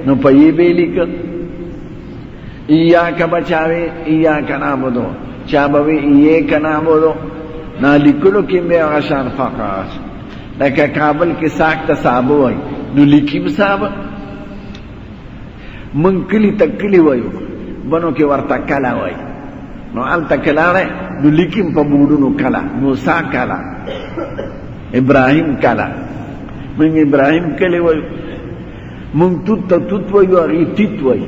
نو پئی بیلی کا ایاک بچاوے ایاک نعبدو چابوی ایاک نعبدو نا لکلو کی بے غشان فقاس لکہ کابل کی ساکتا صحابو وی نو لکیم صحابا من کلی تکلی ویو بنو کی ورطا کلا وی نو آلتا کلا رہے نو لکیم پا بودنو کلا موسیٰ کلا ابراہیم کلا من ابراہیم کلی ویو من توت تا توت ویو اغی تیت وی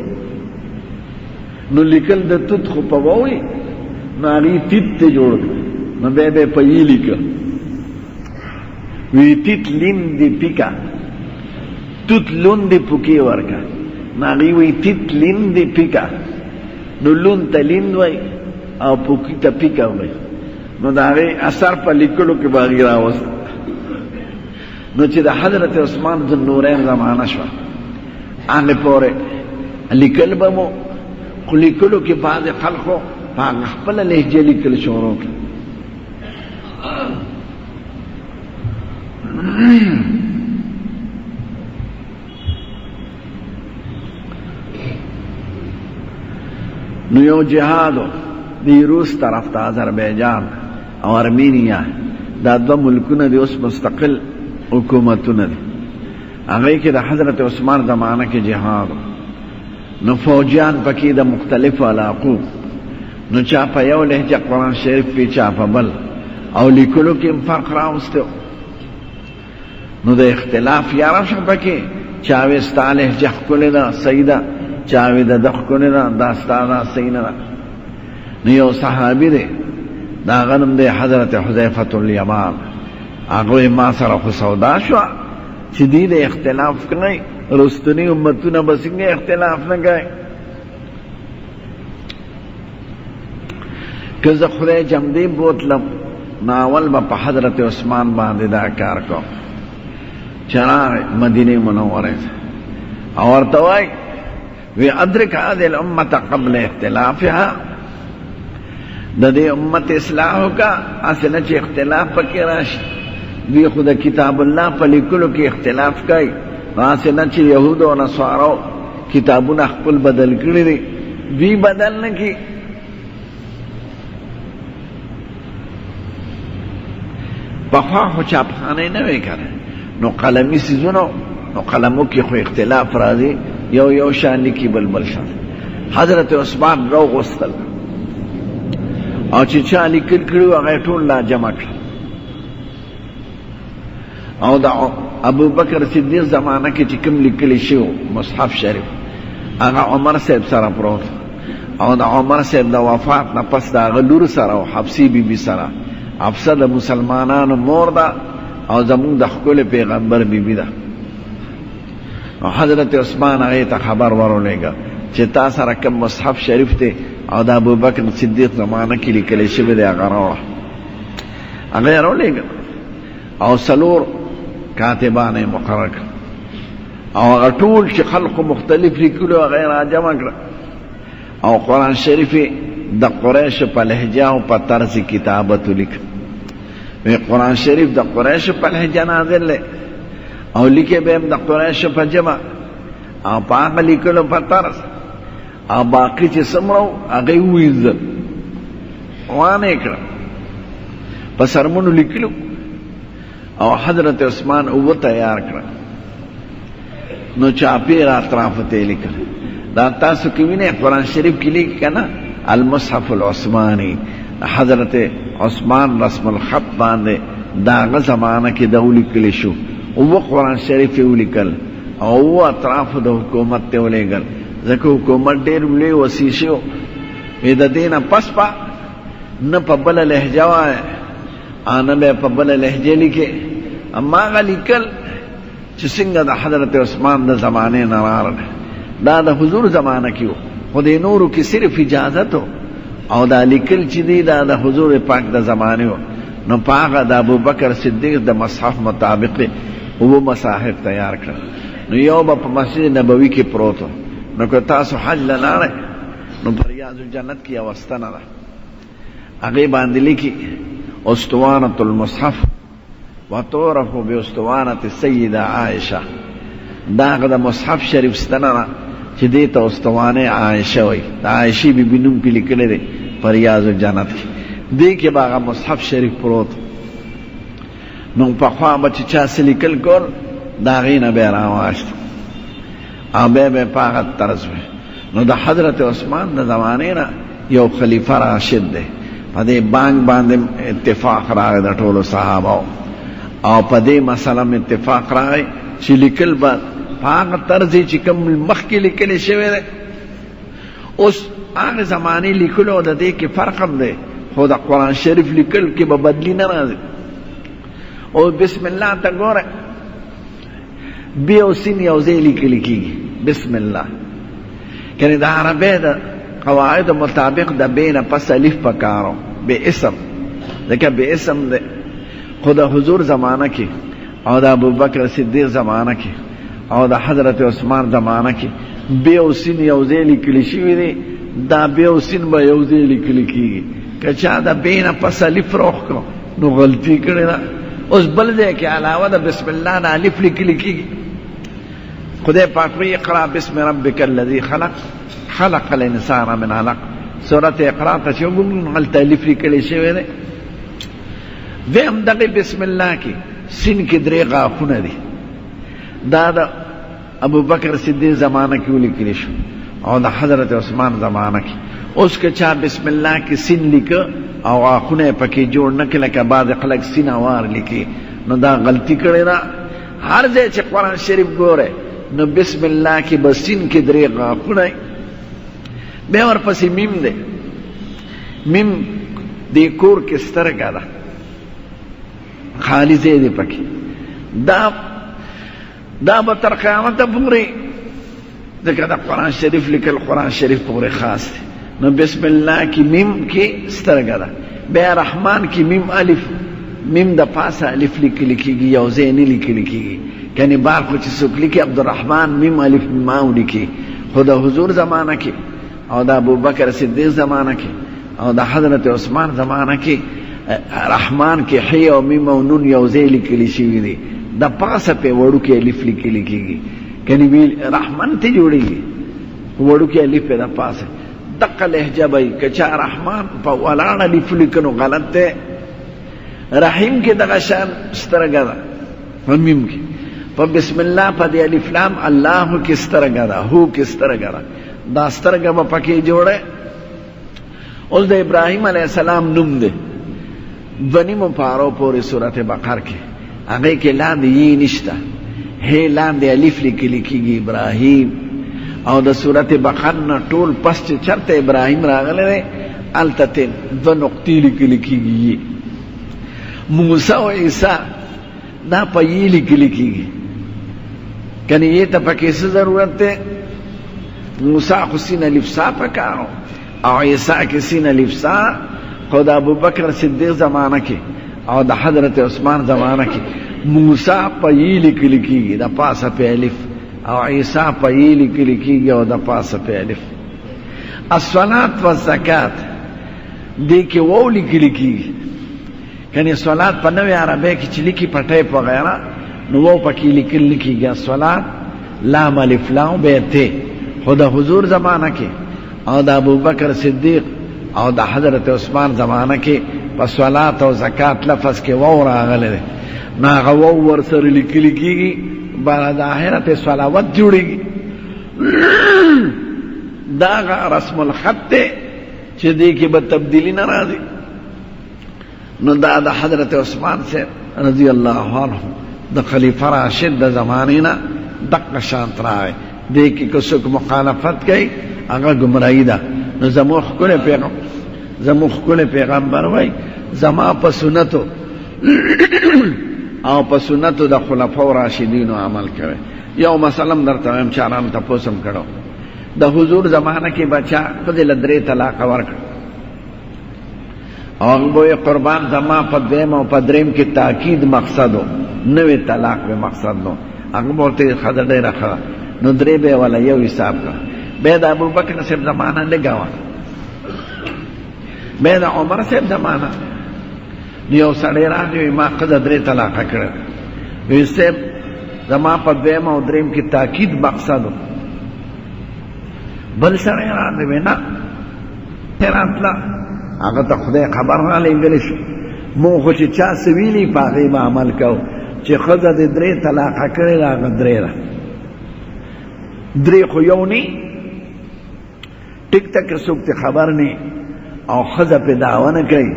نو لکل دا توت خو پا ووی نو اغی تیت تے جوڑ نو بے بے پا یہ لکا وی تیت لین دی پکا توت لون دی پکی ورکا نو اغی وی تیت لین دی پکا نو لون تا لین وی او پکی تا پکا وی نو دا اغی اثر پا لکلو کی باغی راوست نو چی دا حضرت عثمان ذو النورین زمانہ شوا آنگے پورے لکل بمو لکلو کی بعض خلقو پاک خپل لہجے لکل شوروں کی نو یو جہادو دی روس طرف تا آذربیجان او ارمینیا دا دو ملکون دی اس مستقل حکومتون دی اگئی که دا حضرت عثمان زمانہ کی جہادو نو فوجیان پکی دا مختلف علاقو نو چاپا یو لہجہ قرآن شریف پی چاپا بل او لکلو کی فرق راوستو نو دا اختلاف یارا شا پکی چاوی ستا لہجہ کلی دا سیدہ چاوی دا دخ کلی دا ستا دا سیدہ نو یو صحابی دے دا غنم دے حضرت حذیفۃ الیمان آگوی ما سر خو سودا شوا چی دی دے اختلاف کنی رستنی امتونا بسنگے اختلاف نہ گئے کز خدای جمدی بوتلم ناول با پا حضرت عثمان باندے دا کار کو چراغ مدینہ منورے اور توائی وی ادرک هذه الامت قبل اختلافها دا دے امت اصلاحو کا اسنا چی اختلاف پکی راش وی خدا کتاب اللہ پلیکلو کی اختلاف کئی واسنا چی یہود و نصارو کتابون اخپل بدل کری دی وی بدل نکی پخواہو چاپخانے نوے کرے نو قلمی سیزونو نو قلمو کی خو اختلاف رازی یو شان لکی بلبل شان حضرت عثمان رو غستل او چی چا لکل کرو اغیطون لا جمع کر او دا ابو بکر صدیق زمانہ کی چکم لکلی شیو مصحف شریف اگا عمر صاحب سر پروت او دا عمر صاحب دا وفات نا پس دا غلور سر او حفصی بی بی سر حفصہ دا مسلمانان مور دا او زمون دا خکول پیغمبر بی بی دا حضرت عثمان آگئی تا خبر ورو لے گا چی تا سر کم مصحف شریف تے او دا ابو بکر صدیق زمانہ کی لکلی شیو دے اگا روڑا آگئی رو لے گا او سلور کاتبان مقرر او غطول چی خلق مختلف لکلو غیر جمع کر او قرآن شریف دا قریش پا لہجہ و پا طرز کتابتو لکھ قرآن شریف دا قریش پا لہجہ نازل لے او لکھے بیم دا قریش پا جمع او پا آقا لکلو پا طرز او باقی چی سمرو اگئی ویزد وانے کر پا سرمونو لکلو او حضرت عثمان او تیار کر نو چاپیر اطراف تے لکل دا تاسو کیوینے قرآن شریف کی لکھ کنا المصحف العثمانی حضرت عثمان رسم الخط باندے داغ زمانہ کی دو لکلی شو او قرآن شریف او لکل او اطراف دا حکومت تے لے گل زکو حکومت دیر لے وسیشو ایدہ دینا پس پا نا پا بلا لہجوائے آنا بے پا بلا لہجے لکے اما آگا لکل چسنگا دا حضرت عثمان دا زمانے نرار دا حضور زمانہ کیو خود نورو کی صرف اجازت ہو او دا لکل چی دی دا حضور پاک دا زمانے ہو نو پاگا دا ابو بکر صدیق دا مصحف مطابق وہ مصاحف تیار کر نو یو با پا مسجد نبوی کی پروتو نو کہ تاسو حج لنارے نو پریاض الجنت کی اوستنا دا اگئی باندلی کی اسطوانت المصحف وتعرف باسطوانة السيدة عائشة دا هغه د مصحف شریف ستنه چې دې ته استوانه عائشه وایي. د عائشې بیبي نوم پې لیکلی دی په ریاض الجنت کې. دې کې به هغه مصحف شریف پروت. نو پخوا به چې چا څه لیکل کول د هغې نه به یې راواخیست او بیا به یې په هغه طرز وی. نو د حضرت عثمان د زمانې نه یو خلیفه راشد دی، په دې بانک باندې اتفاق راغی د ټولو صحابه او په دې مسله اتفاق راغی چې لیکل به په هغه طرز چې کوم مخکې لیکلی شوی دی. اوس هغې زمانې لیکلو د دې کې فرق هم دی، خو د قرآن شریف لیکل کې به بدلی نه راځي. او بسم الله ته ګوره بی او سین یو ځای لیکلی کېږي بسم الله، یعنې د عربۍ د قواعدو مطابق د بې نه پس الف پکارو بې اسم، ځکه بې اسم دی. خو د حضور زمانه کې او د ابوبکر صدیق زمانه کې او د حضرت عثمان زمانه کې بې او سین یو ځای لیکلی شوي دي. دا بې او سین به یو ځای لیکلی کېږي. که چا د بې نه پس الف روښ کړو نو غلطي کړې ده. اوس بل ځای کې علاوه د بسم الله نه الف لیکلی کېږي. خدای پاک وایي اقرأ بسم ربک الذي خلق خلق الانسان من علق. سورت اقرأ ته چې وګورو هلته الف لیکلی شوی دی. دویم دغې بسم الله کې سین کې 3 غاښونه دي. دا د ابوبکر صدیق زمانه کې ولیکلی شو او د حضرت عثمان زمانه کې. اوس که چا بسم الله کې سین لیکه او غاښونه یې پکې جوړ نه کړي، لکه بعض خلک سین اوار لیکي، نو دا غلطي کړې ده. هر ځای چې قرآن شریف ګوره نو بسم الله کې به سین کې 3 غاښونه. بیا ورپسې میم دی. میم دې کور کې سترګه ده، خالی ځای دی پکې. دا به تر قیامته پورې، ځکه د قرآن شریف لیکل قرآن شریف پورې خاص دی. نو بسم الله کې میم کې سترګه ده. بیا رحمان کې میم الف، میم د پاسه الف لیکلی کېږي، یو ځای نه لیکلی کېږي. کنی بار خو چې څوک لیکي عبدالرحمن میم الف ماو لیکي. خو د حضور زمانه کې او د ابوبکر صدیق زمانه کې او د حضرت عثمان زمانه کې رحمان کې حی او میم او نون یو ځای لیکلی شوي دي. د پاسه پې وړوکې الف لیکلی کېږي. کنی ویل رحمان ته جوړېږي، وړوکې الف پې د پاسه. دقه لهجه به که چا رحمان په ولاړ الف لیکه نو غلط دی. رحیم کې دغه شان سترګه ده په میم کې. په بسم الله په دې الف لام الله کې سترګه ده، هو کې سترګه ده. دا سترګه به پکې جوړه. اوس د ابراهیم علیه السلام نوم دی 2 پارو پورې سورت بقر کې. هغې کې لاندې یې نشته، هې لاندې الف لیکلی کېږي ابراهیم. او د سورت بقر نه ټول پس چې چرته ابراهیم راغلی دی هلته ته 2 نقطې لیکلی کېږي. موسی او عیسی دا په یې لیکلی کېږي. کنی یې ته پکې څه ضرورت دی؟ موسی خو سین الف سا پکارو او عیسی کې سین الف سا. خو د ابوبکر صدیق زمانه کې او د حضرت عثمان زمانه کې موسی په یې لیکلی کېږي، د پاسه په الف، او عیسی په یې لیکلی کېږي او د پاسه په الف. الصلاة والزکات دې کې واو لیکلی کېږي. کنی صلات په نوې عربۍ کې چې لیکي په ټایپ وغیره نو واو پکې لیکل نه کېږي. الصلات لام الف لام به ته. خو د حضور زمانه کې او د ابوبکر صدیق او د حضرت عثمان زمانه کې په صلات او زکات لفظ کې واو راغلی دی. نو هغه واو ورسره لیکلی کېږي، بعد ظاهره ته صلوات جوړېږي. دا رسم الخط دی چې دې کې به تبدیلی نه راځي. نو دا د حضرت عثمان سے رضی الله عنه د خلیفہ راشد د زمانې نه دقه شانت راغی. دې کې که څوک مخالفت کوي هغه ګمراهي ده. نو زموږ ښکلی پیغمبر وایي زما په سنتو او په سنتو د خلفاو راشدینو عمل کوي. یو مثلا درته وایم، چارانو تپوس هم کړو. د حضور زمانه کې بچا ښځې له 3 طلاق ورکړ او هغه به قربان زما په 2 او په 3 کې تاکید مقصد و، نوې طلاق به مقصد نو. هغه به ورته ښځه ډېره ښه نو 3 به والا یو حساب کړه. بیا د ابوبکر صاحب زمانه لږه وه، بیا د عمر صاحب زمانه. یو سړی راغی ما ښځه 3 طلاقه کړه. وی صاحب د زما په دویم او دریم کې تاکید مقصد بل سره راته وینا راتله هغه ته خدای خبر را لېږلی شو مونږ خو چې چا څه ویلي په هغې به عمل کوو چې ښځه دې 3 طلاقه کړې ده هغه 3 ده 3 خو یو نه ټیک ته که څوک ته خبر نه او ښځه پې دعوه نه کوي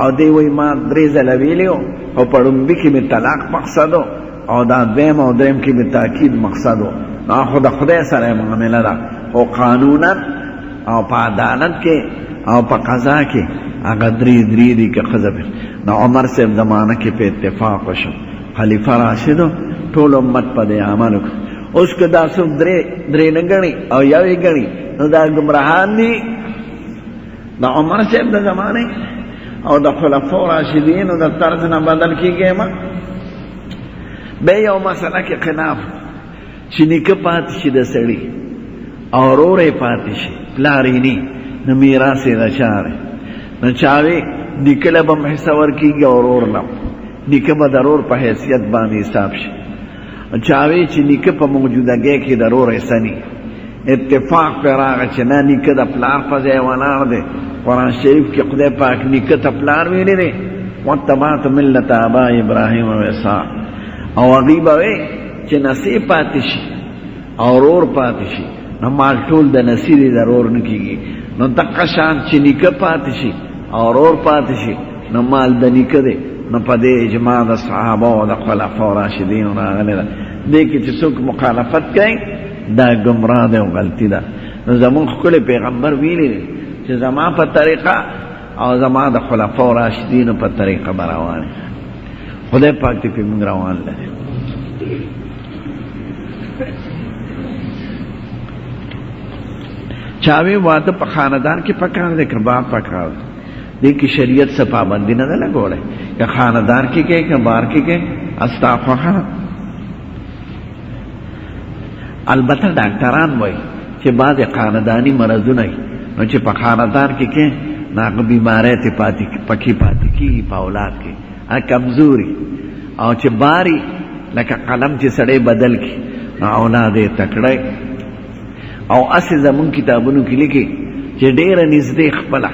او دی وایي ما 3 ځله ویلي وو او په ړومبي کې مې طلاق مقصد و او دا دویم او دریم کې مې تاکید مقصد و نو خو د خدای سره معامله ده خو قانونا او په عدالت کې او په قضا کې هغه 3 دي که ښځه پې نو عمر صاحب زمانه کې په اتفاق وشو خلیفه راشد ټول امت په دې عمل وکړ اوس که دا څوک 3 نه ګڼي او یو یې ګڼي نو دا ګمراهان دي د عمر صاحب د زمانې او د خلفاء راشدینو د طرز نه بدل کېږي ما به یو مسله کې خلاف چې نیکه پاتې شي د سړي او ورور یې پاتې شي پلار یې نه نو میراث یې د چا دی نو چا وی نیکه له به هم حصه ورکېږي او ورور له نیکه به د ورور په حیثیت باندې حساب شي چا وی چې نیکه په موجودګۍ کې د ورور حصه نه اتفاق پہ راغ چې نه نیکه د پلار په ځای ولاړ دی قرآن شریف کې خدای پاک نیکه ته پلار ویلی دی واتبعت ملت آبا ابراهیم و اسحاق او هغوی به وی چې نصیب پاتې شي او ورور پاتې شي نو مال ټول د نصیب د ورور نه کېږي نو دقه شان چې نیکه پاتې شي او ورور پاتې شي نو مال د نیکه دی نو په دې اجماع د صحابه او د خلفاء راشدینو راغلی ده دې کې چې څوک مخالفت کوي دا گمراه ده او غلطی ده نو زمون ښکلی پیغمبر ویلی دی چې زما په طریقه او زما د خلفاء راشدینو په طریقه به روان خدای پاک دې پې موږ روان لري چاوی واده په خاندان کې پکار دی که بار پکار دی دې کې شریعت څه پابندي نه ده لګولی که خاندان کې کوي که بار کې کوي استغفر البته ډاکټران وایي چې بعضې خانداني مرضونه وي نو چې په خاندان کې کې نو هغه بیماری ترې پکې پاتې کېږي په اولاد کې هغه کمزوري او چې باري لکه قلم چې سړی بدل کړي نو اولاد یې تکړی او اسې زمون کتابونو کې لیکي چې ډېره نږدې خپله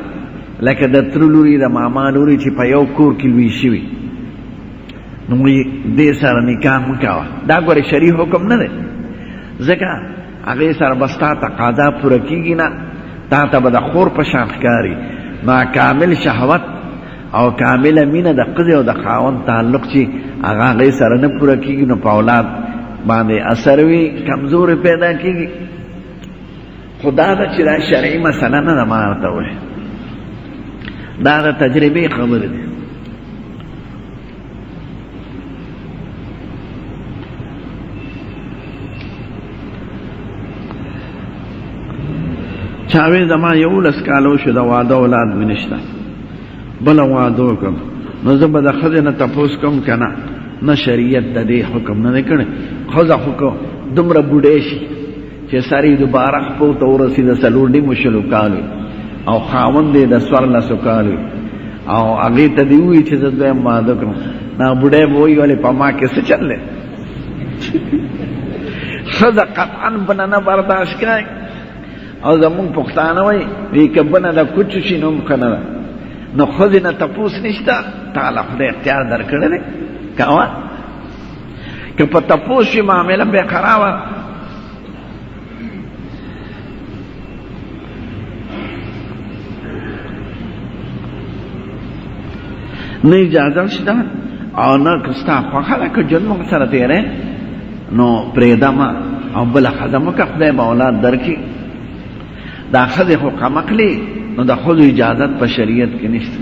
لکه د تره لوري د ماما لوري چې په یو کور کې لوی شوي نو دې سره نکاح مه کوه دا ګورې شرعي حکم نه دی ځکه هغې سره به ستا تقاضا پوره کېږي نه تا ته به د خور په شان ښکاري نو کامل شهوت او کامله مینه د ښځې او د خاوند تعلق چې هغه هغې سره نه پوره کېږي نو په اولاد باندې اثر وي کمزوري پیدا کېږي خو دا ده چې دا شرعي مسله نه ده ما ورته ووایي دا د تجربې خبرې دي چاوی زما 11 کاله وشو د واده اولاد مې نشته بله واده وکړم نو زه به د ښځې نه تپوس کوم که نه شریعت د دې حکم نه دی کړی ښځه خو که دومره بوډۍ شي چې سر یې دوباره خپو ته ورسېده 4.5 کالو او خاوند یې د 14 کالو او هغې ته دې ووایي چې زه دویم واده کړم نه بوډۍ به وایي ولې په ما کې څه چل دی ښځه قطعا بنه نه برداشت کوي او زمون پښتانه وایي که بنه د کوچو شي نو هم ښه نه ده نو ښځې نه تپوس نشته تعالی خدای اختیار درکړی دی کوه که په تپوس شي معامله بیا خرابه نه اجازه شته او نه که ستا خوښه ده که ژوند موږ سره تېری نو پرېږدمه او بله ښځه مه که خدای به اولاد درکړي دا ښځې خو قمقلې نو د ښځو اجازت په شریعت کې نشته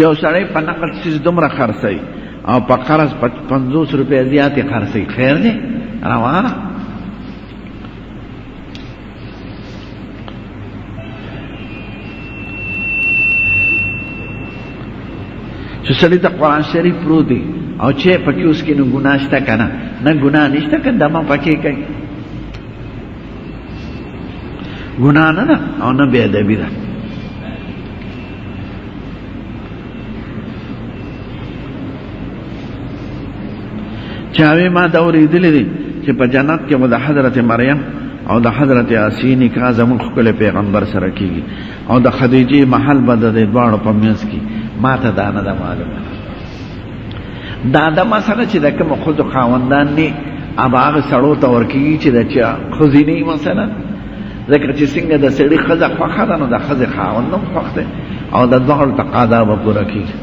یو سړی په نقل څیز دومره خرڅوي او په قرض 50 روپۍ زیاتې خرڅوي خیر دی روانه چې سړي ته قرآن شریف پروت دی او چې پکې اوس کې نو ګناه شته که نه ګناه نشته که دمه پکې کوي ګناه نه ده او نه بې ادبي ده. چاوی ما دا اوریدلی دی چې په جنت کې به د حضرت مریم او د حضرت عیسی نکاح زموږ ښکلی پیغمبر سره کېږي او د خدیجې محل به د دې دواړو په منځ کې. ما ته دا نه ده معلومه. دا د مسله چې د کومو ښځو خاوندان دي اب هغه سړو ته ورکېږي چې د چا ښځې نه وي مثلا، ځکه چې څنګه د سړي ښځه خوښه ده نو د ښځې خاوند هم خوښ دی او د دواړو تقاضا به پوره کېږي.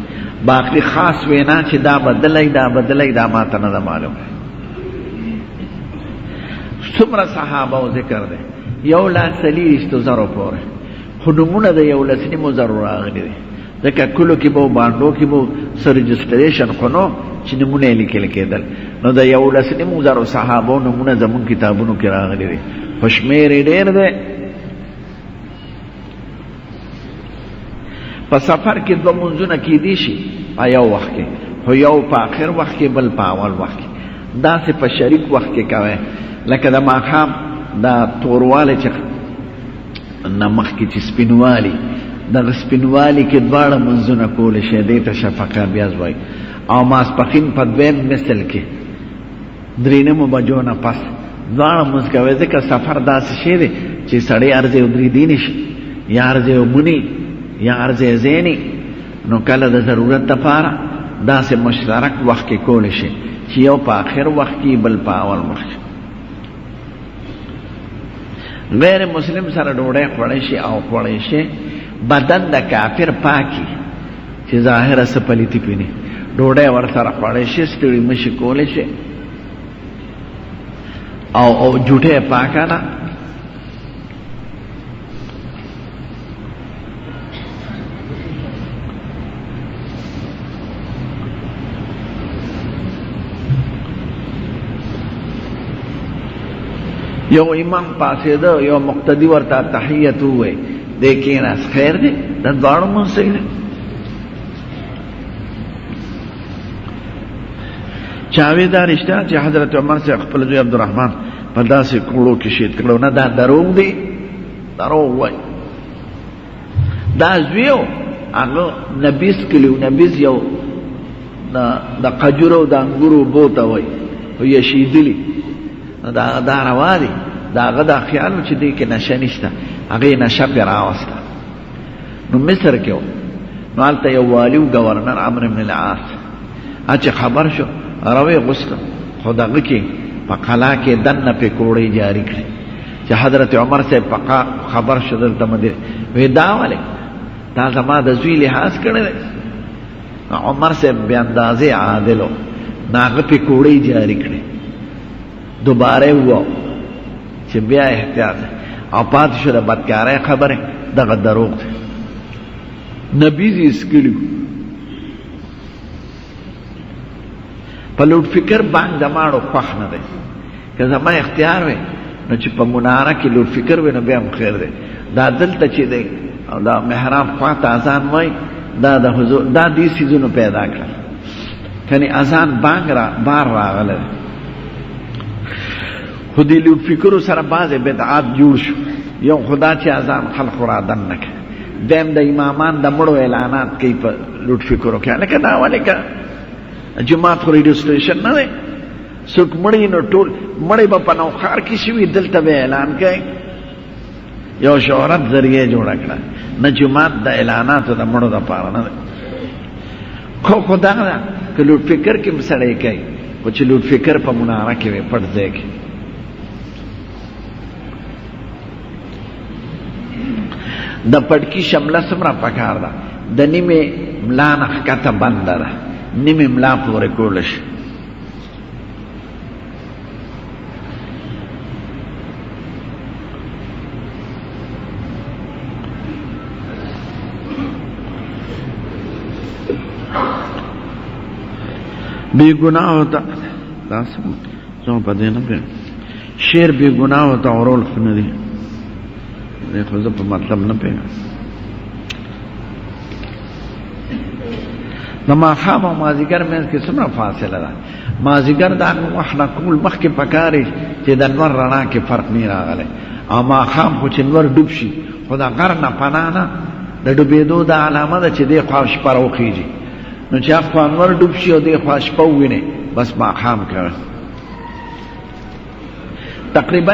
باقي خاص وینا چې دا بدلی دا ما ته نه ده معلوم. څومره صحابه او ذکر دی 1,40,000 پورې، خو نومونه د 1,000 راغلي دي، ځکه کلو کې به بانډو کې به څه رجسټریشن خو نو چې نومونه یې لیکل کېدل، نو د 1,000 صحابو نومونه زمونږ کتابونو کې راغلي دي، خو شمېر یې ډېر دی. په سفر کې 2 منځونه کېدی شي په یو وخت کې، خو یو په آخر وخت کې بل په اول وخت کې. داسې په شریک وخت کې کوئ لکه د ماښام دا توروالی چې نه مخکې چې سپینوالي، دغه سپینوالي کې دواړه منځونه کولی شي، دې ته شفقه بیاز وایي. او ماسپښین په 2 مثل کې 3 بجو نه پس دواړه منځ کوئ، ځکه سفر داسې شی دی چې سړی هر ځای ودرېدی نه شي، یا هر ځای ومونی یا هر ځای ځینې، نو کله د ضرورت دپاره داسې مشترک وخت کې کولی شي چې یو په آخر وخت کې بل په اول وخت کې. غیر مسلم سره ډوډۍ خوړی شي او خوړی شي، بدن د کافر پاکي چې ظاهره څه پلیتي پې نه، ډوډۍ ورسره خوړی شي، ستړي مشي کولی شي او جوټۍ پاکه ده. یو امام پاسېده، یو مقتدي ورته تحیت ووایي، دی کېناست، خیر دی، د دواړو مونځ صحیح دی. چاوی دا رښتیا چې حضرت عمر صاحب خپل زوی عبدالرحمن په داسې کوړو کې شهید کړو؟ نه، دا دروغ دی، دروغ وایي. دا زوی و هغه نبیز کلي، نبیز یو د قجورو او د انګورو بو ته وایي، او یې شیدلي، دا روا دی. دا هغه دا خیال و چې دی کې نشه نشته، هغه یې نشه پرې راوسته. نو مصر کې و، نو هلته یو والي و ګورنر عمرو بن العاص، چې خبر شو روی غسته، خو دغه کې په قلا کې دننه پې کوړۍ جاري کړې چې حضرت عمر صاحب په خبر شو دلته مدیر وی دا ولې دا زما د زوی لحاظ کړی دی. عمر صاحب بې اندازې عادل و، نو هغه پې کوړۍ جاري کړې. دوباره وو چې بیا احتیاط او پاتې شو د بدکارۍ خبرې، دغه دروغ دی. نبیز یې سکلي په لوډ فکر باندې د ماړو خوښ نه دی. که زما اختیار وی نو چې په مناره کې لوډ فکر وی نو بیا هم خیر دی. دا دلته چې دی او دا محراب خواته اذان وای، دا د حضور دا دې څیزونو پیدا کړل، کني اذان بار راغلی دی. خو دې لوډ فکرو سره بعضې بدعات جوړ شو. یو خدا چې اذان خلقو را دن نه کړي، دیم د امامان د مړو اعلانات کوي په لوډ فکرو کې، لکه دا ولې که جماعت خو ریډیو سټیشن نه دی، څوک مړی نو ټول مړی به په نوښار کې شوي، دلته به اعلان کوي. یو شهرت ذریعه جوړه کړه، نه جماعت د اعلاناتو د مړو دپاره نه دی. خو دغه ده که لوډ فکر کې هم سړی کوي، خو چې لوډ فکر په مناره کې وي پټ ځای کې. د پټکي شمله څومره پکار ده؟ د نیمې ملا نه ښکته بنده ده، نیمې ملا پورې کولی شي. بے گناہ ہوتا زما په دې نه پوهېږم، شعر بې ګناه ورته اورول ښه نه دي، دی خو زه په مطلب نه پوهېږم. د ماښام او مازدیګر منځ کې څومره فاصله ده؟ مازدیګر د هغه وخت نه کول مخکې پکار چې د لمر رڼا کې فرق نه راغلی، او ماښام خو چې نور ډوب شي خو د غر نه پناه نه د ډوبېدو دا علامه ده چې دې خوا شپه راوخیږي نو چې هغه خوا انور ډوب شي او دې خوا شپه ووینې بس ماښام کوي تقریبا